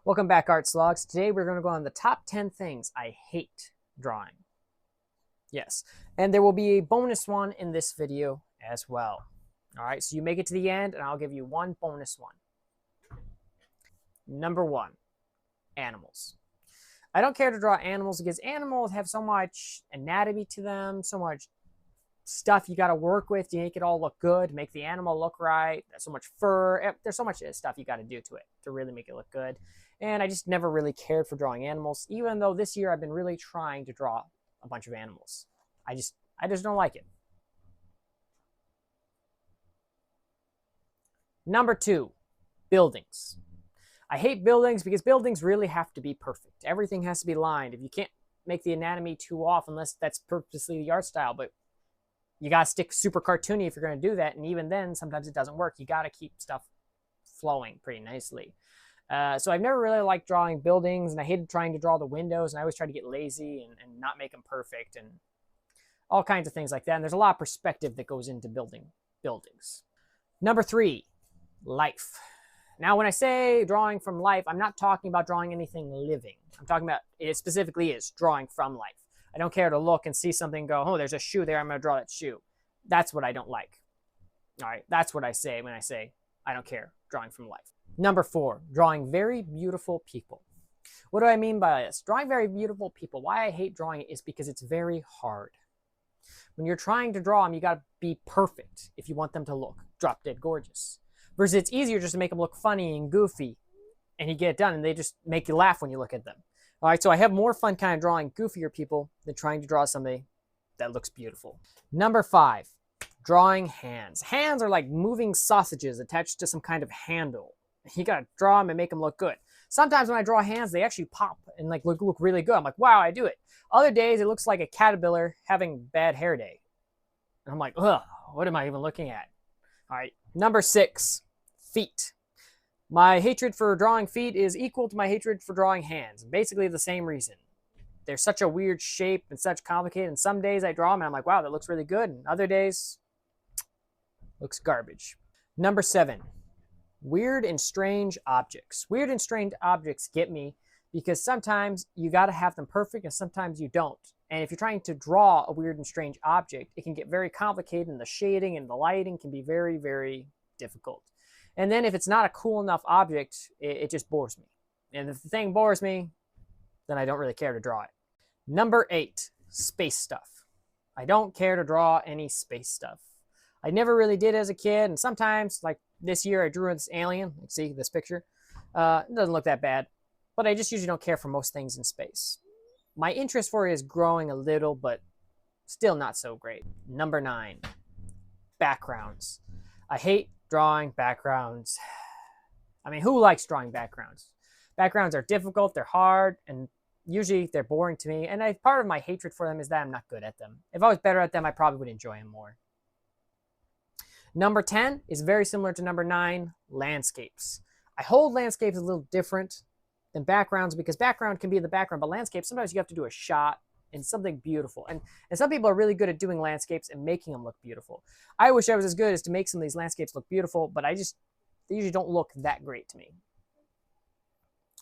Welcome back, Art Slugs. Today we're going to go on the top 10 things I hate drawing. Yes, and there will be a bonus one in this video as well. All right, so you make it to the end and I'll give you one bonus one. Number 1, animals. I don't care to draw animals because animals have so much anatomy to them, so much stuff you got to work with to make it all look good, make the animal look right. There's so much fur. There's so much stuff you got to do to it to really make it look good. And I just never really cared for drawing animals, even though this year I've been really trying to draw a bunch of animals. I just don't like it. Number 2, buildings. I hate buildings because buildings really have to be perfect. Everything has to be lined. If you can't make the anatomy too off, unless that's purposely the art style, but you got to stick super cartoony if you're going to do that. And even then, sometimes it doesn't work. You got to keep stuff flowing pretty nicely. So I've never really liked drawing buildings, and I hated trying to draw the windows, and I always try to get lazy and not make them perfect and all kinds of things like that. And there's a lot of perspective that goes into building buildings. Number 3, life. Now, when I say drawing from life, I'm not talking about drawing anything living. I'm talking about, it specifically is drawing from life. I don't care to look and see something and go, oh, there's a shoe there, I'm going to draw that shoe. That's what I don't like. All right, that's what I say when I say I don't care, drawing from life. Number 4, drawing very beautiful people. What do I mean by this? Drawing very beautiful people. Why I hate drawing it is because it's very hard. When you're trying to draw them, you got to be perfect if you want them to look drop dead gorgeous. Versus it's easier just to make them look funny and goofy, and you get it done, and they just make you laugh when you look at them. All right, so I have more fun kind of drawing goofier people than trying to draw somebody that looks beautiful. Number 5, drawing hands. Hands are like moving sausages attached to some kind of handle. You got to draw them and make them look good. Sometimes when I draw hands, they actually pop and like look really good. I'm like, wow, I do it. Other days, it looks like a caterpillar having bad hair day. And I'm like, ugh, what am I even looking at? All right, number 6, feet. My hatred for drawing feet is equal to my hatred for drawing hands. Basically the same reason. They're such a weird shape and such complicated. And some days I draw them and I'm like, wow, that looks really good. And other days, looks garbage. Number 7, weird and strange objects. Weird and strange objects get me because sometimes you got to have them perfect and sometimes you don't. And if you're trying to draw a weird and strange object, it can get very complicated and the shading and the lighting can be very, very difficult. And then if it's not a cool enough object, it just bores me. And if the thing bores me, then I don't really care to draw it. Number 8, space stuff. I don't care to draw any space stuff. I never really did as a kid, and sometimes, like this year, I drew this alien. Let's see this picture. It doesn't look that bad, but I just usually don't care for most things in space. My interest for it is growing a little, but still not so great. Number 9, backgrounds. I hate drawing backgrounds. I mean, who likes drawing backgrounds? Backgrounds are difficult, they're hard, and usually they're boring to me. And part of my hatred for them is that I'm not good at them. If I was better at them, I probably would enjoy them more. Number 10 is very similar to number 9, landscapes. I hold landscapes a little different than backgrounds because background can be the background, but landscapes, sometimes you have to do a shot and something beautiful. And some people are really good at doing landscapes and making them look beautiful. I wish I was as good as to make some of these landscapes look beautiful, but they usually don't look that great to me.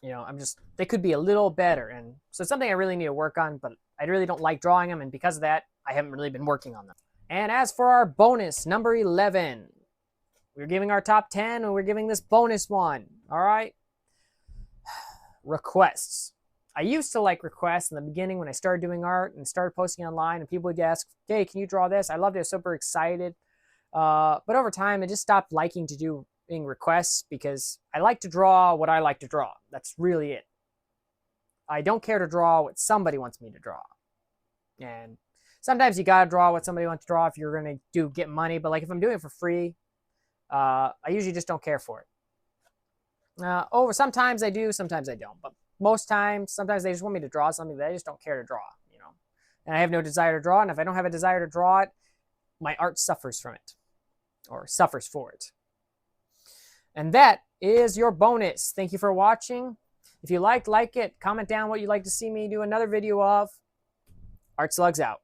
You know, they could be a little better. And so it's something I really need to work on, but I really don't like drawing them. And because of that, I haven't really been working on them. And as for our bonus, number 11, we're giving our top 10 and we're giving this bonus one. All right. Requests. I used to like requests in the beginning when I started doing art and started posting online, and people would ask, hey, can you draw this? I loved it. I was super excited. But over time, I just stopped liking to do requests because I like to draw what I like to draw. That's really it. I don't care to draw what somebody wants me to draw. And sometimes you got to draw what somebody wants to draw if you're going to get money. But like if I'm doing it for free, I usually just don't care for it. Sometimes I do, sometimes I don't. But most times, sometimes they just want me to draw something that I just don't care to draw, you know. And I have no desire to draw, and if I don't have a desire to draw it, my art suffers from it, or suffers for it. And that is your bonus. Thank you for watching. If you like it, comment down what you'd like to see me do another video of. Art Slugs out.